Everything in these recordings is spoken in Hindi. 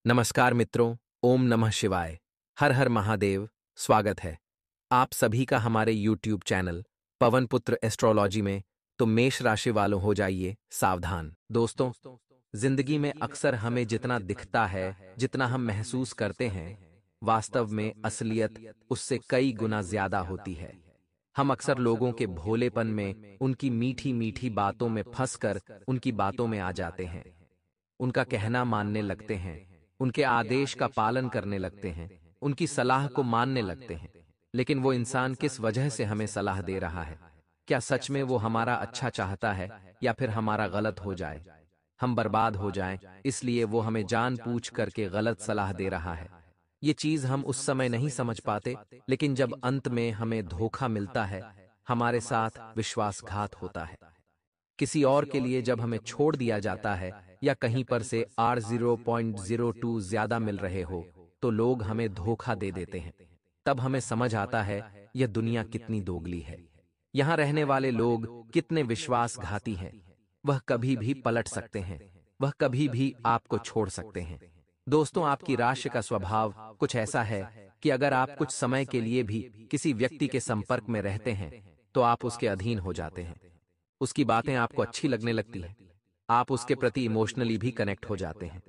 नमस्कार मित्रों, ओम नमः शिवाय। हर हर महादेव। स्वागत है आप सभी का हमारे YouTube चैनल पवन पुत्र एस्ट्रोलॉजी में। तो मेष राशि वालों हो जाइए सावधान। दोस्तों, जिंदगी में अक्सर हमें जितना दिखता है, जितना हम महसूस करते हैं, वास्तव में असलियत उससे कई गुना ज्यादा होती है। हम अक्सर लोगों के भोलेपन में, उनकी मीठी मीठी बातों में फंसकर उनकी बातों में आ जाते हैं, उनका कहना मानने लगते हैं, उनके आदेश का पालन करने लगते हैं, उनकी सलाह को मानने लगते हैं। लेकिन वो इंसान किस वजह से हमें सलाह दे रहा है? क्या सच में वो हमारा अच्छा चाहता है, या फिर हमारा गलत हो जाए, हम बर्बाद हो जाएं, इसलिए वो हमें जानबूझ करके गलत सलाह दे रहा है? ये चीज हम उस समय नहीं समझ पाते, लेकिन जब अंत में हमें धोखा मिलता है, हमारे साथ विश्वासघात होता है, किसी और के लिए जब हमें छोड़ दिया जाता है, या कहीं पर से R0.02 ज्यादा मिल रहे हो, तो लोग हमें धोखा दे देते हैं। तब हमें समझ आता है यह दुनिया कितनी दोगली है, यहाँ रहने वाले लोग कितने विश्वासघाती हैं। वह कभी भी पलट सकते हैं, वह कभी भी आपको छोड़ सकते हैं। दोस्तों, आपकी राशि का स्वभाव कुछ ऐसा है कि अगर आप कुछ समय के लिए भी किसी व्यक्ति के संपर्क में रहते हैं, तो आप उसके अधीन हो जाते हैं। उसकी बातें आपको अच्छी लगने लगती हैं, आप उसके प्रति इमोशनली भी कनेक्ट हो जाते हैं,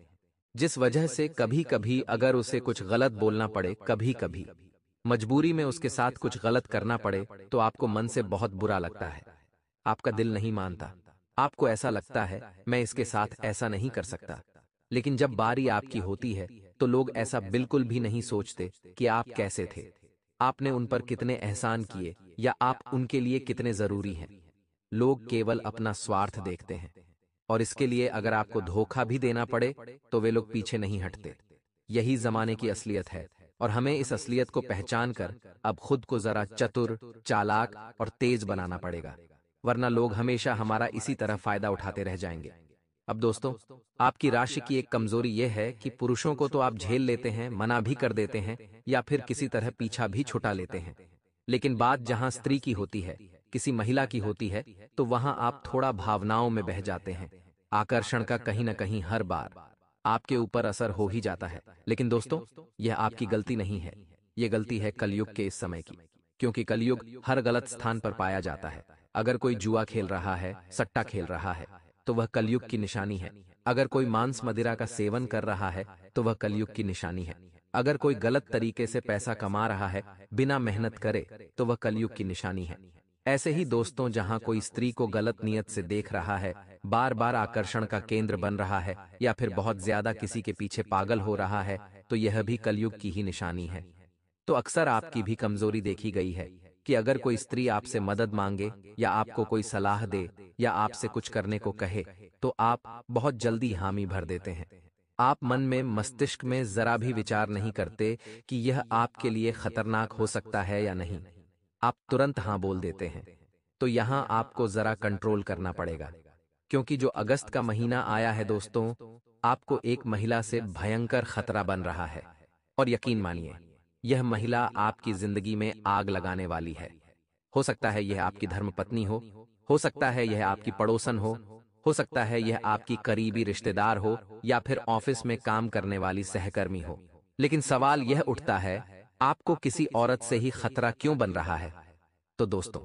जिस वजह से कभी कभी अगर उसे कुछ गलत बोलना पड़े, कभी कभी मजबूरी में उसके साथ कुछ गलत करना पड़े, तो आपको मन से बहुत बुरा लगता है, आपका दिल नहीं मानता, आपको ऐसा लगता है मैं इसके साथ ऐसा नहीं कर सकता। लेकिन जब बारी आपकी होती है, तो लोग ऐसा बिल्कुल भी नहीं सोचते कि आप कैसे थे, आपने उन पर कितने एहसान किए, या आप उनके लिए कितने जरूरी हैं। लोग केवल अपना स्वार्थ देखते हैं, और इसके लिए अगर आपको धोखा भी देना पड़े, तो वे लोग पीछे नहीं हटते। यही जमाने की असलियत है, और हमें इस असलियत को पहचान कर अब खुद को जरा चतुर, चालाक और तेज बनाना पड़ेगा, वरना लोग हमेशा हमारा इसी तरह फायदा उठाते रह जाएंगे। अब दोस्तों, आपकी राशि की एक कमजोरी यह है कि पुरुषों को तो आप झेल लेते हैं, मना भी कर देते हैं, या फिर किसी तरह पीछा भी छुटा लेते हैं। लेकिन बात जहां स्त्री की होती है, किसी महिला की होती है, तो वहां आप थोड़ा भावनाओं में बह जाते हैं। आकर्षण का कहीं न कहीं हर बार आपके ऊपर असर हो ही जाता है। लेकिन दोस्तों, यह आपकी गलती नहीं है, यह गलती है कलयुग के इस समय की, क्योंकि कलयुग हर गलत स्थान पर पाया जाता है। अगर कोई जुआ खेल रहा है, सट्टा खेल रहा है, तो वह कलयुग की निशानी है। अगर कोई मांस मदिरा का सेवन कर रहा है, तो वह कलयुग की निशानी है। अगर कोई गलत तरीके से पैसा कमा रहा है बिना मेहनत करे, तो वह कलयुग की निशानी है। ऐसे ही दोस्तों, जहां कोई स्त्री को गलत नियत से देख रहा है, बार बार आकर्षण का केंद्र बन रहा है, या फिर बहुत ज्यादा किसी के पीछे पागल हो रहा है, तो यह भी कलयुग की ही निशानी है। तो अक्सर आपकी भी कमजोरी देखी गई है कि अगर कोई स्त्री आपसे मदद मांगे, या आपको कोई सलाह दे, या आपसे कुछ करने को कहे, तो आप बहुत जल्दी हामी भर देते हैं। आप मन में, मस्तिष्क में जरा भी विचार नहीं करते कि यह आपके लिए खतरनाक हो सकता है या नहीं, आप तुरंत हाँ बोल देते हैं। तो यहां आपको जरा कंट्रोल करना पड़ेगा, क्योंकि जो अगस्त का महीना आया है दोस्तों, आपको एक महिला से भयंकर खतरा बन रहा है। और यकीन मानिए, यह महिला आपकी जिंदगी में आग लगाने वाली है। हो सकता है यह आपकी धर्मपत्नी हो सकता है यह आपकी पड़ोसन हो सकता है यह आपकी करीबी रिश्तेदार हो, या फिर ऑफिस में काम करने वाली सहकर्मी हो। लेकिन सवाल यह उठता है, आपको किसी औरत से ही खतरा क्यों बन रहा है? तो दोस्तों,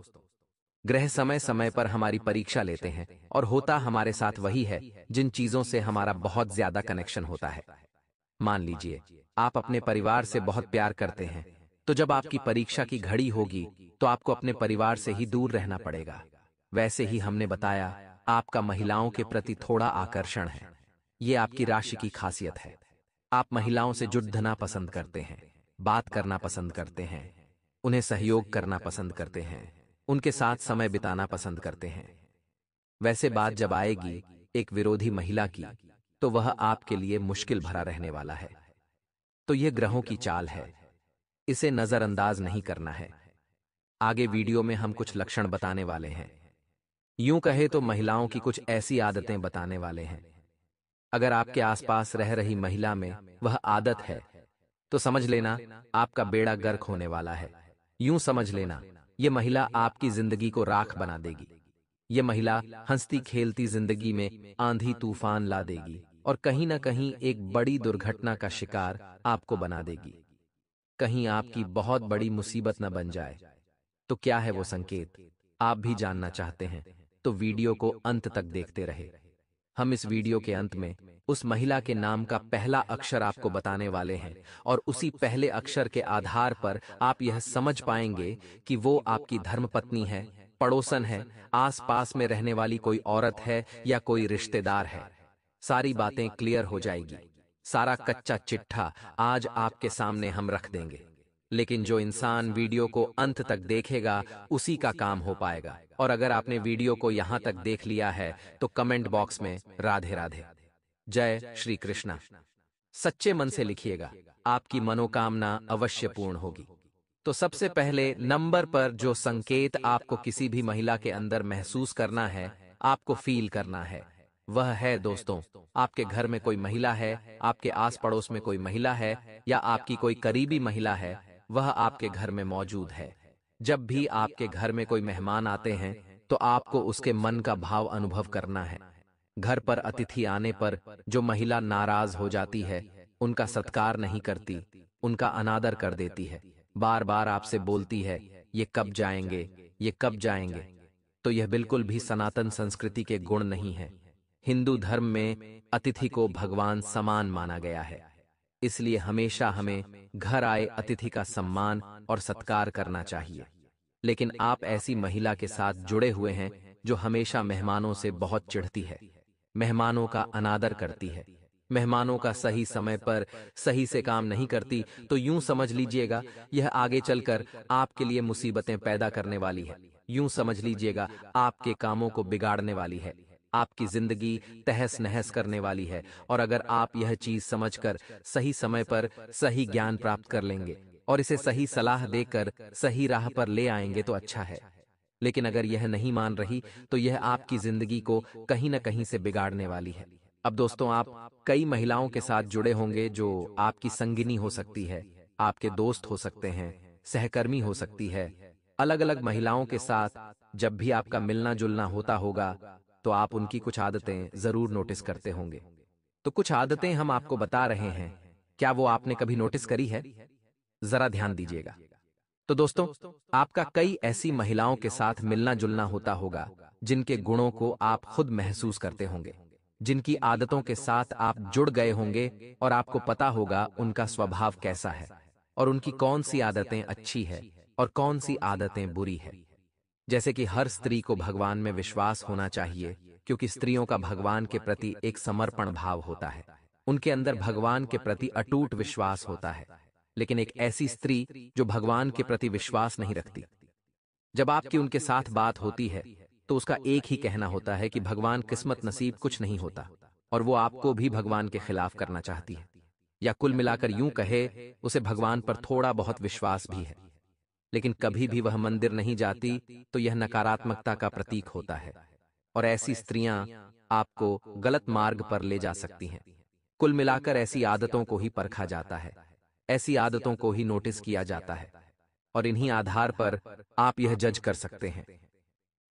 ग्रह समय समय पर हमारी परीक्षा लेते हैं, और होता हमारे साथ वही है जिन चीजों से हमारा बहुत ज्यादा कनेक्शन होता है। मान लीजिए, आप अपने परिवार से बहुत प्यार करते हैं, तो जब आपकी परीक्षा की घड़ी होगी, तो आपको अपने परिवार से ही दूर रहना पड़ेगा। वैसे ही हमने बताया, आपका महिलाओं के प्रति थोड़ा आकर्षण है, ये आपकी राशि की खासियत है। आप महिलाओं से जुड़ना पसंद करते हैं, बात करना पसंद करते हैं, उन्हें सहयोग करना पसंद करते हैं, उनके साथ समय बिताना पसंद करते हैं। वैसे बात जब आएगी एक विरोधी महिला की, तो वह आपके लिए मुश्किल भरा रहने वाला है। तो यह ग्रहों की चाल है, इसे नजरअंदाज नहीं करना है। आगे वीडियो में हम कुछ लक्षण बताने वाले हैं, यूं कहे तो महिलाओं की कुछ ऐसी आदतें बताने वाले हैं। अगर आपके आसपास रह रही महिला में वह आदत है, तो समझ लेना आपका बेड़ा गर्क होने वाला है। यूं समझ लेना, ये महिला आपकी जिंदगी को राख बना देगी। ये महिला हंसती खेलती जिंदगी में आंधी तूफान ला देगी। और कहीं ना कहीं एक बड़ी दुर्घटना का शिकार आपको बना देगी। कहीं आपकी बहुत बड़ी मुसीबत न बन जाए। तो क्या है वो संकेत? आप भी जानना चाहते हैं तो वीडियो को अंत तक देखते रहे। हम इस वीडियो के अंत में उस महिला के नाम का पहला अक्षर आपको बताने वाले हैं और उसी पहले अक्षर के आधार पर आप यह समझ पाएंगे कि वो आपकी धर्मपत्नी है, पड़ोसन है, आस-पास में रहने वाली कोई औरत है या कोई रिश्तेदार है। सारी बातें क्लियर हो जाएगी। सारा कच्चा चिट्ठा आज आपके सामने हम रख देंगे। लेकिन जो इंसान वीडियो को अंत तक देखेगा उसी का काम हो पाएगा। और अगर आपने वीडियो को यहां तक देख लिया है तो कमेंट बॉक्स में राधे राधे, जय श्री कृष्णा सच्चे मन से लिखिएगा, आपकी मनोकामना अवश्य पूर्ण होगी। तो सबसे पहले नंबर पर जो संकेत आपको किसी भी महिला के अंदर महसूस करना है, आपको फील करना है, वह है दोस्तों, आपके घर में कोई महिला है, आपके आस पड़ोस में कोई महिला है या आपकी कोई करीबी महिला है, वह आपके घर में मौजूद है। जब भी आपके घर में कोई मेहमान आते हैं तो आपको उसके मन का भाव अनुभव करना है। घर पर अतिथि आने पर जो महिला नाराज हो जाती है, उनका सत्कार नहीं करती, उनका अनादर कर देती है, बार बार आपसे बोलती है ये कब जाएंगे, ये कब जाएंगे, तो यह बिल्कुल भी सनातन संस्कृति के गुण नहीं है। हिंदू धर्म में अतिथि को भगवान समान माना गया है, इसलिए हमेशा हमें घर आए अतिथि का सम्मान और सत्कार करना चाहिए। लेकिन आप ऐसी महिला के साथ जुड़े हुए हैं जो हमेशा मेहमानों से बहुत चिढ़ती है, मेहमानों का अनादर करती है, मेहमानों का सही समय पर सही से काम नहीं करती, तो यूं समझ लीजिएगा यह आगे चलकर आपके लिए मुसीबतें पैदा करने वाली है। यूं समझ लीजिएगा आपके कामों को बिगाड़ने वाली है, आपकी जिंदगी तहस नहस करने वाली है। और अगर आप यह चीज समझकर सही समय पर सही ज्ञान प्राप्त कर लेंगे और इसे सही सलाह देकर सही राह पर ले आएंगे तो अच्छा है। लेकिन अगर यह नहीं मान रही तो यह आपकी जिंदगी को कहीं न कहीं से बिगाड़ने वाली है। अब दोस्तों, आप कई महिलाओं के साथ जुड़े होंगे जो आपकी संगिनी हो सकती है, आपके दोस्त हो सकते हैं, सहकर्मी हो सकती है। अलग अलग महिलाओं के साथ जब भी आपका मिलना जुलना होता होगा तो आप उनकी कुछ आदतें जरूर नोटिस करते होंगे। तो कुछ आदतें हम आपको बता रहे हैं, क्या वो आपने कभी नोटिस करी है? जरा ध्यान दीजिएगा। तो दोस्तों, आपका कई ऐसी महिलाओं के साथ मिलना जुलना होता होगा जिनके गुणों को आप खुद महसूस करते होंगे, जिनकी आदतों के साथ आप जुड़ गए होंगे और आपको पता होगा उनका स्वभाव कैसा है और उनकी कौन सी आदतें अच्छी है और कौन सी आदतें बुरी है। जैसे कि हर स्त्री को भगवान में विश्वास होना चाहिए, क्योंकि स्त्रियों का भगवान के प्रति एक समर्पण भाव होता है, उनके अंदर भगवान के प्रति अटूट विश्वास होता है। लेकिन एक ऐसी स्त्री जो भगवान के प्रति विश्वास नहीं रखती, जब आपकी उनके साथ बात होती है तो उसका एक ही कहना होता है कि भगवान किस्मत नसीब कुछ नहीं होता, और वो आपको भी भगवान के खिलाफ करना चाहती है। या कुल मिलाकर यूं कहे, उसे भगवान पर थोड़ा बहुत विश्वास भी है, लेकिन कभी भी वह मंदिर नहीं जाती, तो यह नकारात्मकता का प्रतीक होता है। और ऐसी स्त्रियां आपको गलत मार्ग पर ले जा सकती हैं। कुल मिलाकर ऐसी आदतों को ही परखा जाता है, ऐसी आदतों को ही नोटिस किया जाता है, और इन्हीं आधार पर आप यह जज कर सकते हैं,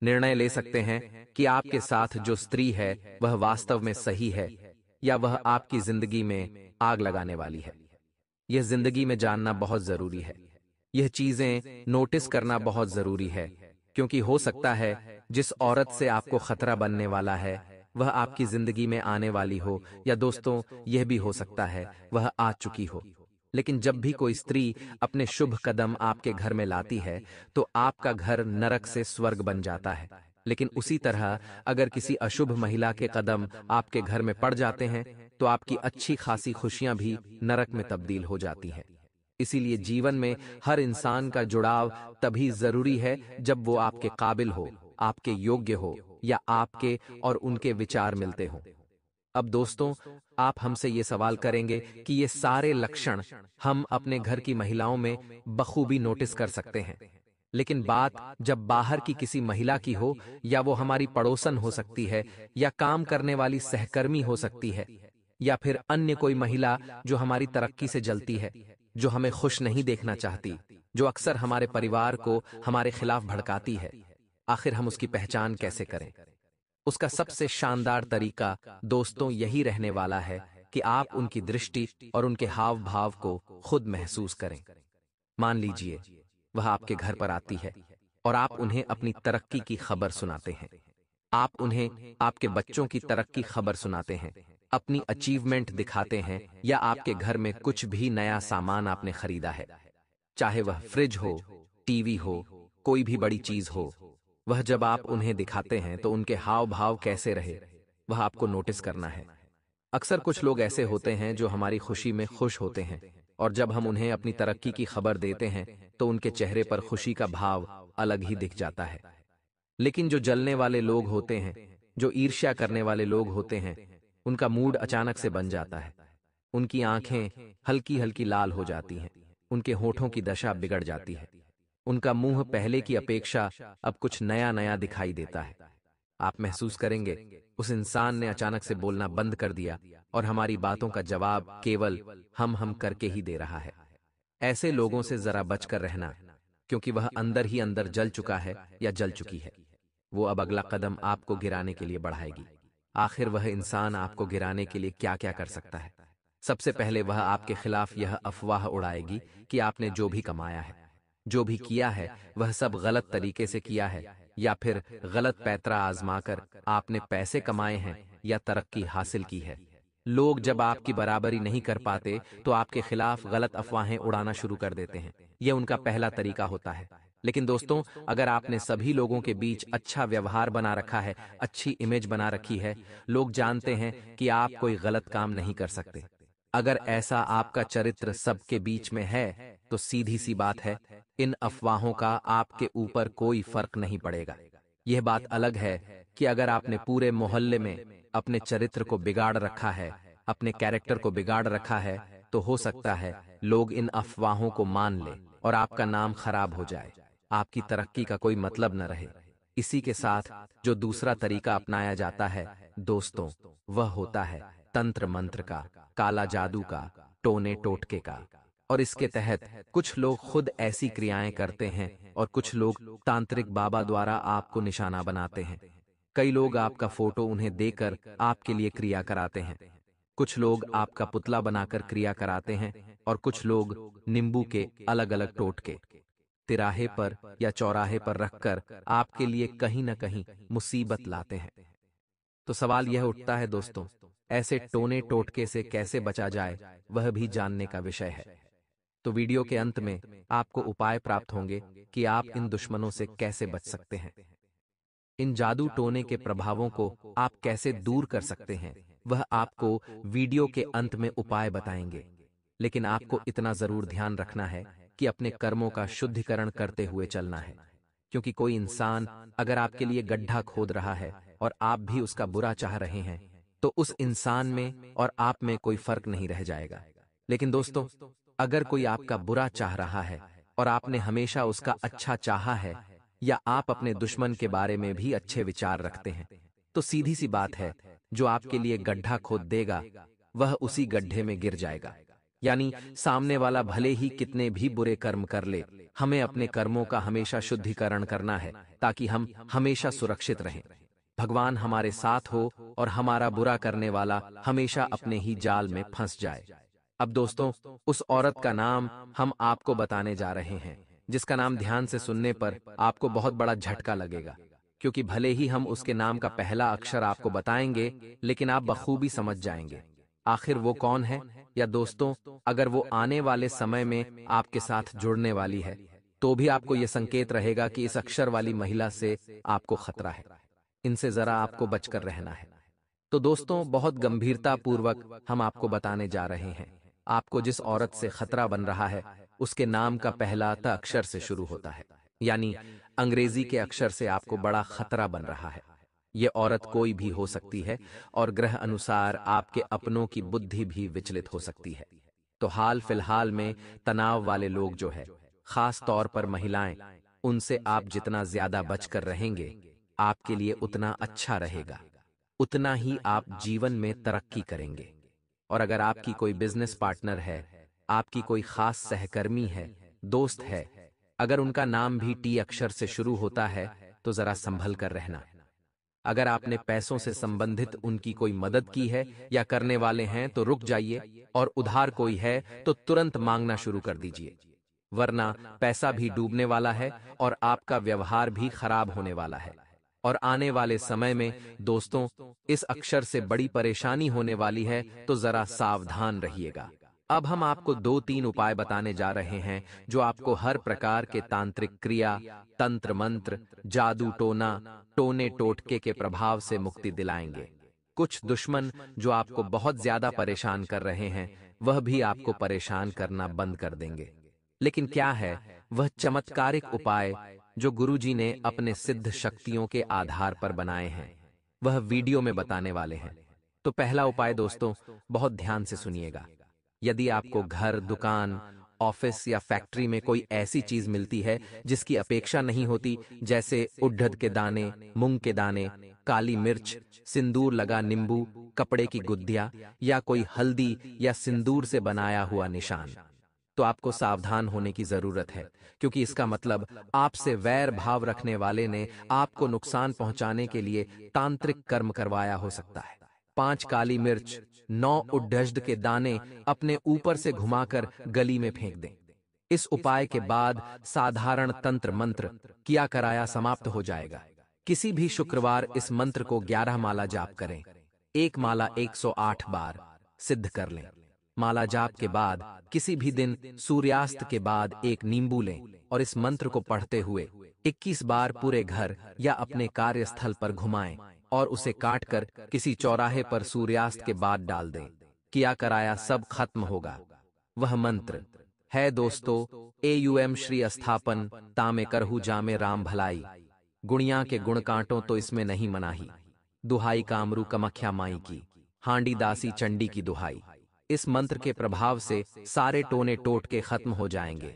निर्णय ले सकते हैं कि आपके साथ जो स्त्री है वह वास्तव में सही है या वह आपकी जिंदगी में आग लगाने वाली है। यह जिंदगी में जानना बहुत जरूरी है, यह चीजें नोटिस करना बहुत जरूरी है, क्योंकि हो सकता है जिस औरत से आपको खतरा बनने वाला है वह आपकी जिंदगी में आने वाली हो, या दोस्तों यह भी हो सकता है वह आ चुकी हो। लेकिन जब भी कोई स्त्री अपने शुभ कदम आपके घर में लाती है तो आपका घर नरक से स्वर्ग बन जाता है। लेकिन उसी तरह अगर किसी अशुभ महिला के कदम आपके घर में पड़ जाते हैं तो आपकी अच्छी खासी खुशियां भी नरक में तब्दील हो जाती हैं। इसीलिए जीवन में हर इंसान का जुड़ाव तभी जरूरी है जब वो आपके काबिल हो, आपके योग्य हो, या आपके और उनके विचार मिलते हों। अब दोस्तों, आप हमसे ये सवाल करेंगे कि ये सारे लक्षण हम अपने घर की महिलाओं में बखूबी नोटिस कर सकते हैं, लेकिन बात जब बाहर की किसी महिला की हो, या वो हमारी पड़ोसन हो सकती है, या काम करने वाली सहकर्मी हो सकती है, या फिर अन्य कोई महिला जो हमारी तरक्की से जलती है, जो हमें खुश नहीं देखना चाहती, जो अक्सर हमारे परिवार को हमारे खिलाफ भड़काती है, आखिर हम उसकी पहचान कैसे करें? उसका सबसे शानदार तरीका दोस्तों यही रहने वाला है कि आप उनकी दृष्टि और उनके हाव भाव को खुद महसूस करें। मान लीजिए वह आपके घर पर आती है और आप उन्हें अपनी तरक्की की खबर सुनाते हैं। आप उन्हें आपके बच्चों की तरक्की खबर सुनाते हैं, अपनी अचीवमेंट दिखाते हैं, या आपके घर में कुछ भी नया सामान आपने खरीदा है, चाहे वह फ्रिज हो, टीवी हो, कोई भी बड़ी चीज हो। वह जब आप उन्हें दिखाते हैं तो उनके हाव भाव कैसे रहे, वह आपको नोटिस करना है। अक्सर कुछ लोग ऐसे होते हैं जो हमारी खुशी में खुश होते हैं, और जब हम उन्हें अपनी तरक्की की खबर देते हैं तो उनके चेहरे पर खुशी का भाव अलग ही दिख जाता है। लेकिन जो जलने वाले लोग होते हैं, जो ईर्ष्या करने वाले लोग होते हैं, उनका मूड अचानक से बन जाता है। उनकी आंखें हल्की हल्की लाल हो जाती हैं, उनके होठों की दशा बिगड़ जाती है, उनका मुंह पहले की अपेक्षा अब कुछ नया नया दिखाई देता है। आप महसूस करेंगे उस इंसान ने अचानक से बोलना बंद कर दिया और हमारी बातों का जवाब केवल हम करके ही दे रहा है। ऐसे लोगों से जरा बचकर रहना, क्योंकि वह अंदर ही अंदर जल चुका है या जल चुकी है। वो अब अगला कदम आपको गिराने के लिए बढ़ाएगी। आखिर वह इंसान आपको गिराने के लिए क्या क्या कर सकता है? सबसे पहले वह आपके खिलाफ यह अफवाह उड़ाएगी कि आपने जो भी कमाया है, जो भी किया है, वह सब गलत तरीके से किया है, या फिर गलत पैतरा आजमाकर आपने पैसे कमाए हैं या तरक्की हासिल की है। लोग जब आपकी बराबरी नहीं कर पाते तो आपके खिलाफ गलत अफवाहें उड़ाना शुरू कर देते हैं। यह उनका पहला तरीका होता है। लेकिन दोस्तों, अगर आपने सभी लोगों के बीच अच्छा व्यवहार बना रखा है, अच्छी इमेज बना रखी है, लोग जानते हैं कि आप कोई गलत काम नहीं कर सकते। अगर ऐसा आपका चरित्र सबके बीच में है तो सीधी सी बात है, इन अफवाहों का आपके ऊपर कोई फर्क नहीं पड़ेगा। यह बात अलग है कि अगर आपने पूरे मोहल्ले में अपने चरित्र को बिगाड़ रखा है, अपने कैरेक्टर को बिगाड़ रखा है, तो हो सकता है लोग इन अफवाहों को मान लें और आपका नाम खराब हो जाए, आपकी तरक्की का कोई मतलब न रहे। इसी के साथ जो दूसरा तरीका अपनाया जाता है दोस्तों, वह होता है तंत्र मंत्र का, काला जादू का, टोने टोटके का। और इसके तहत कुछ लोग खुद ऐसी क्रियाएं करते हैं और कुछ लोग तांत्रिक बाबा द्वारा आपको निशाना बनाते हैं। कई लोग आपका फोटो उन्हें देकर आपके लिए क्रिया कराते हैं, कुछ लोग आपका पुतला बनाकर क्रिया कराते हैं, और कुछ लोग नींबू के अलग अलग टोटके तिराहे पर या चौराहे पर रखकर आपके लिए कहीं न कहीं मुसीबत लाते हैं। तो सवाल यह उठता है दोस्तों, ऐसे टोने टोटके से कैसे बचा जाए, वह भी जानने का विषय है। तो वीडियो के अंत में आपको उपाय प्राप्त होंगे कि आप इन दुश्मनों से कैसे बच सकते हैं। इन जादू टोने के प्रभावों को आप कैसे दूर कर सकते हैं, वह आपको वीडियो के अंत में उपाय बताएंगे। लेकिन आपको इतना जरूर ध्यान रखना है कि अपने कर्मों का शुद्धिकरण करते हुए चलना है, क्योंकि कोई इंसान अगर आपके लिए गड्ढा खोद रहा है और आप भी उसका बुरा चाह रहे हैं, तो उस इंसान में और आप में कोई फर्क नहीं रह जाएगा। लेकिन दोस्तों, अगर कोई आपका बुरा चाह रहा है और आपने हमेशा उसका अच्छा चाहा है, या आप अपने दुश्मन के बारे में भी अच्छे विचार रखते हैं, तो सीधी सी बात है, जो आपके लिए गड्ढा खोद देगा वह उसी गड्ढे में गिर जाएगा। यानी सामने वाला भले ही कितने भी बुरे कर्म कर ले, हमें अपने कर्मों का हमेशा शुद्धिकरण करना है ताकि हम हमेशा सुरक्षित रहें, भगवान हमारे साथ हो और हमारा बुरा करने वाला हमेशा अपने ही जाल में फंस जाए। अब दोस्तों, उस औरत का नाम हम आपको बताने जा रहे हैं, जिसका नाम ध्यान से सुनने पर आपको बहुत बड़ा झटका लगेगा, क्योंकि भले ही हम उसके नाम का पहला अक्षर आपको बताएंगे, लेकिन आप बखूबी समझ जाएंगे आखिर वो कौन है। या दोस्तों, अगर वो आने वाले समय में आपके साथ जुड़ने वाली है, तो भी आपको यह संकेत रहेगा कि इस अक्षर वाली महिला से आपको खतरा है, इनसे जरा आपको बचकर रहना है। तो दोस्तों, बहुत गंभीरता पूर्वक हम आपको बताने जा रहे हैं। आपको जिस औरत से खतरा बन रहा है, उसके नाम का पहला त अक्षर से शुरू होता है, यानी अंग्रेजी के अक्षर से आपको बड़ा खतरा बन रहा है। ये औरत कोई भी हो सकती है और ग्रह अनुसार आपके अपनों की बुद्धि भी विचलित हो सकती है। तो हाल फिलहाल में तनाव वाले लोग जो है, खास तौर पर महिलाएं, उनसे आप जितना ज्यादा बचकर रहेंगे, आपके लिए उतना अच्छा रहेगा, उतना ही आप जीवन में तरक्की करेंगे। और अगर आपकी कोई बिजनेस पार्टनर है, आपकी कोई खास सहकर्मी है, दोस्त है, अगर उनका नाम भी टी अक्षर से शुरू होता है, तो जरा संभल कर रहना, अगर आपने पैसों से संबंधित उनकी कोई मदद की है या करने वाले हैं तो रुक जाइए, और उधार कोई है तो तुरंत मांगना शुरू कर दीजिए, वरना पैसा भी डूबने वाला है और आपका व्यवहार भी खराब होने वाला है। और आने वाले समय में दोस्तों, इस अक्षर से बड़ी परेशानी होने वाली है, तो जरा सावधान रहिएगा। अब हम आपको 2-3 उपाय बताने जा रहे हैं जो आपको हर प्रकार के तांत्रिक क्रिया, तंत्र मंत्र, जादू टोना, टोने टोटके के प्रभाव से मुक्ति दिलाएंगे। कुछ दुश्मन जो आपको बहुत ज्यादा परेशान कर रहे हैं, वह भी आपको परेशान करना बंद कर देंगे। लेकिन क्या है वह चमत्कारिक उपाय जो गुरुजी ने अपने सिद्ध शक्तियों के आधार पर बनाए हैं, वह वीडियो में बताने वाले हैं। तो पहला उपाय दोस्तों, बहुत ध्यान से सुनिएगा। यदि आपको घर, दुकान, ऑफिस या फैक्ट्री में कोई ऐसी चीज मिलती है जिसकी अपेक्षा नहीं होती, जैसे उड़द के दाने, मूंग के दाने, काली मिर्च, सिंदूर लगा नींबू, कपड़े की गुद्दियां या कोई हल्दी या सिंदूर से बनाया हुआ निशान, तो आपको सावधान होने की जरूरत है, क्योंकि इसका मतलब आपसे वैर भाव रखने वाले ने आपको नुकसान पहुंचाने के लिए तांत्रिक कर्म करवाया हो सकता है। 5 काली मिर्च, 9 उड़द के दाने अपने ऊपर से घुमाकर गली में फेंक दें। इस उपाय के बाद साधारण तंत्र मंत्र किया कराया समाप्त हो जाएगा। किसी भी शुक्रवार इस मंत्र को 11 माला जाप करें। एक माला 108 बार सिद्ध कर लें। माला जाप के बाद किसी भी दिन सूर्यास्त के बाद एक नींबू लें और इस मंत्र को पढ़ते हुए 21 बार पूरे घर या अपने कार्यस्थल पर घुमाएं और उसे काटकर किसी चौराहे पर सूर्यास्त के बाद डाल दें। किया कराया सब खत्म होगा। वह मंत्र है दोस्तों, एयुएम श्री स्थापन तामे करहु जामे राम भलाई, गुणिया के गुण कांटो तो इसमें नहीं मनाही, दुहाई कामरू कमख्या माई की, हांडी दासी चंडी की दुहाई। इस मंत्र के प्रभाव से सारे टोने टोटके खत्म हो जाएंगे।